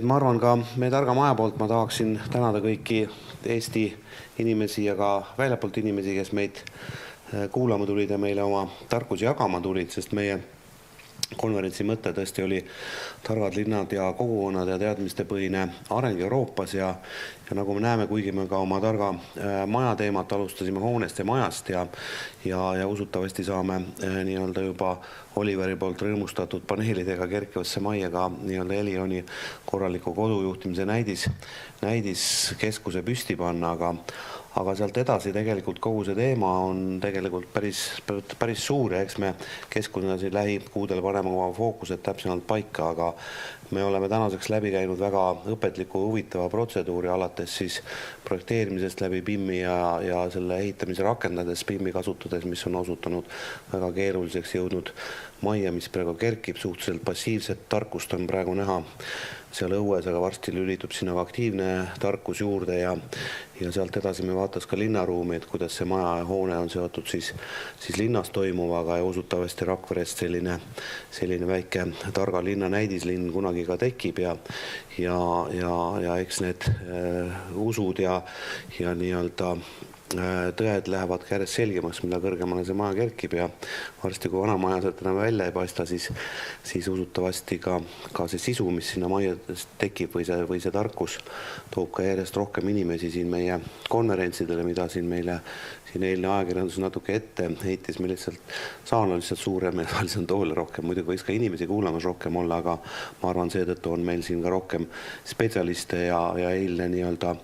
ma arvan ka meie targa maja poolt ma tahaksin tänada kõiki Eesti inimesi ja ka väljapoolt inimesi, kes meid kuulama tulid ja meile oma tarkusi jagama tulid, sest meie konverentsi mõte tõesti oli targad linnad ja kogukonnad ja teadmistepõhine areng Euroopas ja nagu me näeme, kuigi me ka oma targa maja teemat alustasime hoonest ja majast ja usutavasti saame nii-öelda juba Oliveri poolt rõõmustatud paneelidega kerkivasse majja ka nii-öelda Elioni korraliku kodujuhtimise näidiskeskuse püsti panna, aga sealt edasi tegelikult kogu see teema on tegelikult päris suur ja eks me keskkonda siin lähikuudel paneme oma fookused täpsemalt paika, aga me oleme tänaseks läbi käinud väga õpetliku huvitava protseduuri alates siis projekteerimisest läbi BIM-i ja selle ehitamise rakendades BIM-i kasutades, mis on osutunud väga keeruliseks jõudnud majja, mis praegu kerkib, suhteliselt passiivset tarkust on praegu näha seal õues, aga varsti lülitub sinna aktiivne tarkus juurde ja sealt edasi me vaatas ka linnaruumi, et kuidas see maja ja hoone on seotud siis linnas toimuvaga ja usutavasti Rakverest selline väike targa linna näidislinn kunagi ka tekib ja eks need usud ja nii-öelda tõed lähevad järjest selgemaks, mida kõrgemale see maja kerkib ja varsti, kui vana maja sealt enam välja ei paista, siis usutavasti ka see sisu, mis sinna majja tekib või see tarkus toob ka järjest rohkem inimesi siin meie konverentsidele, mida siin meile eilne ajakirjandus natuke ette heitis, me lihtsalt saal on lihtsalt suurem ja saalis on toole rohkem, muidugi võiks ka inimesi kuulamas rohkem olla, aga ma arvan, seetõttu on meil siin ka rohkem spetsialiste ja eilne nii-öelda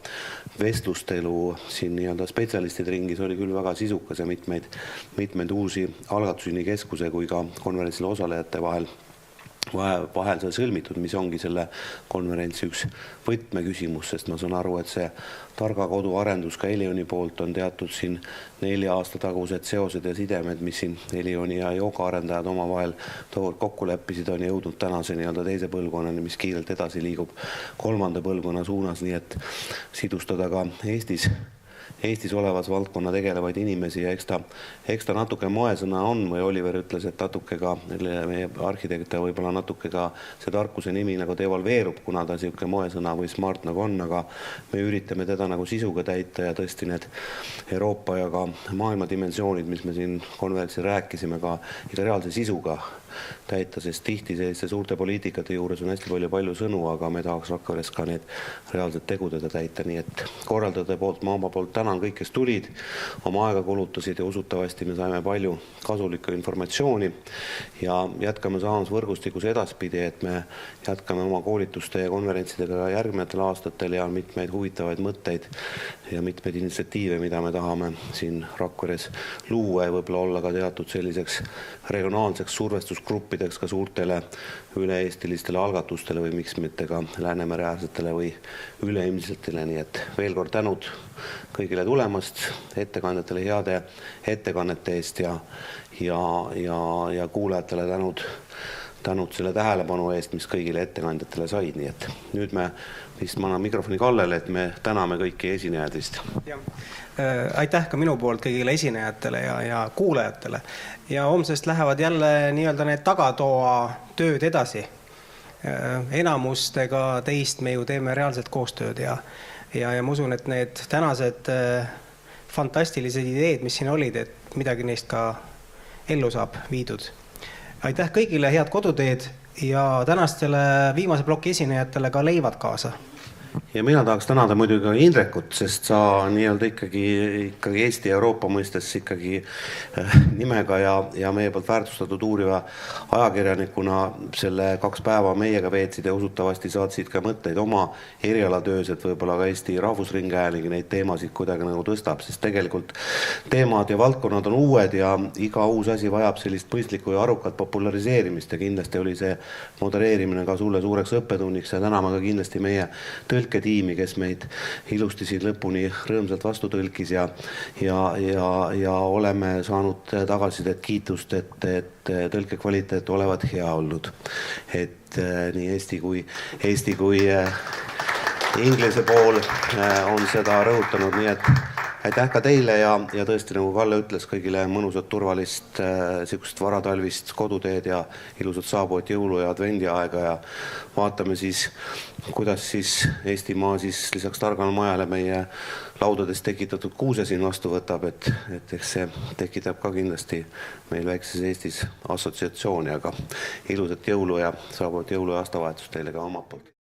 vestlustelu siin nii-öelda spetsialistide ringis oli küll väga sisukas ja mitmeid uusi algatusi nii keskuse kui ka konverentsil osalejate vahel see sõlmitud, mis ongi selle konverentsi üks võtmeküsimus, sest ma saan aru, et see targa kodu arendus ka Elioni poolt on teatud siin 4 aasta tagused seosed ja sidemed, mis siin Elioni ja Yoga arendajad omavahel tookord kokku leppisid, on jõudnud tänase nii-öelda teise põlvkonnani, mis kiirelt edasi liigub 3. põlvkonna suunas, nii et sidustada ka Eestis olevas valdkonna tegelevaid inimesi ja eks ta natuke moesõna on või Oliver ütles, et natuke ka meie arhitekt ja võib-olla natuke ka see tarkuse nimi nagu devalveerub, kuna ta siuke moesõna või smart nagu on, aga me üritame teda nagu sisuga täita ja tõesti need Euroopa ja ka maailma dimensioonid, mis me siin konverentsil rääkisime, ka reaalse sisuga täita, sest tihti selliste suurte poliitikate juures on hästi palju sõnu, aga me tahaks Rakveres ka need reaalsed tegudega täita, nii et korraldajate poolt ma oma poolt tänan kõik, kes tulid, oma aega kulutasid ja usutavasti me saime palju kasulikku informatsiooni ja jätkame saamas võrgustikus edaspidi, et me jätkame oma koolituste ja konverentsidega järgnevatel aastatel ja mitmeid huvitavaid mõtteid ja mitmeid initsiatiive, mida me tahame siin Rakveres luua ja võib-olla olla ka teatud selliseks regionaalseks survestusgruppideks ka suurtele üle-eestilistele algatustele või miks mitte ka Läänemere-äärsetele või üleilmsetele, nii et veel kord tänud kõigile tulemast, ettekandjatele heade ettekannete eest ja kuulajatele tänud selle tähelepanu eest, mis kõigile ettekandjatele said, nii et nüüd me vist annan mikrofoni Kallele, et me täname kõiki esinejaid vist. Aitäh ka minu poolt kõigile esinejatele ja kuulajatele ja homsest lähevad jälle nii-öelda need tagatoa tööd edasi. Enamustega teist me ju teeme reaalselt koostööd ja ma usun, et need tänased fantastilised ideed, mis siin olid, et midagi neist ka ellu saab viidud. Aitäh kõigile, head koduteed ja tänastele viimase ploki esinejatele ka leivad kaasa. Ja mina tahaks tänada muidugi ka Indrekut, sest sa nii-öelda ikkagi Eesti ja Euroopa mõistes ikkagi nimega ja meie poolt väärtustatud uuriva ajakirjanikuna selle 2 päeva meiega veetsid ja usutavasti saatsid ka mõtteid oma erialatöös, et võib-olla ka Eesti Rahvusringhääling neid teemasid kuidagi nagu tõstab, sest tegelikult teemad ja valdkonnad on uued ja iga uus asi vajab sellist mõistlikku ja arukat populariseerimist ja kindlasti oli see modereerimine ka sulle suureks õppetunniks ja täname ka kindlasti meie tõlketiimi, kes meid ilusti siin lõpuni rõõmsalt vastu tõlkis ja oleme saanud tagasisidet kiitust, et tõlke kvaliteet olevat hea olnud. Et nii Eesti kui inglise pool on seda rõhutanud, nii et aitäh ka teile ja tõesti, nagu Kalle ütles, kõigile mõnusat turvalist sihukest varatalvist koduteed ja ilusat saabuvat jõulu- ja advendiaega ja vaatame siis, kuidas siis Eestimaa siis lisaks targale majale meie laudades tekitatud kuuse siin vastu võtab, et eks see tekitab ka kindlasti meil väikses Eestis assotsiatsiooni, aga ilusat jõulu ja saabuvat jõulu- ja aastavahetust teile ka omalt poolt.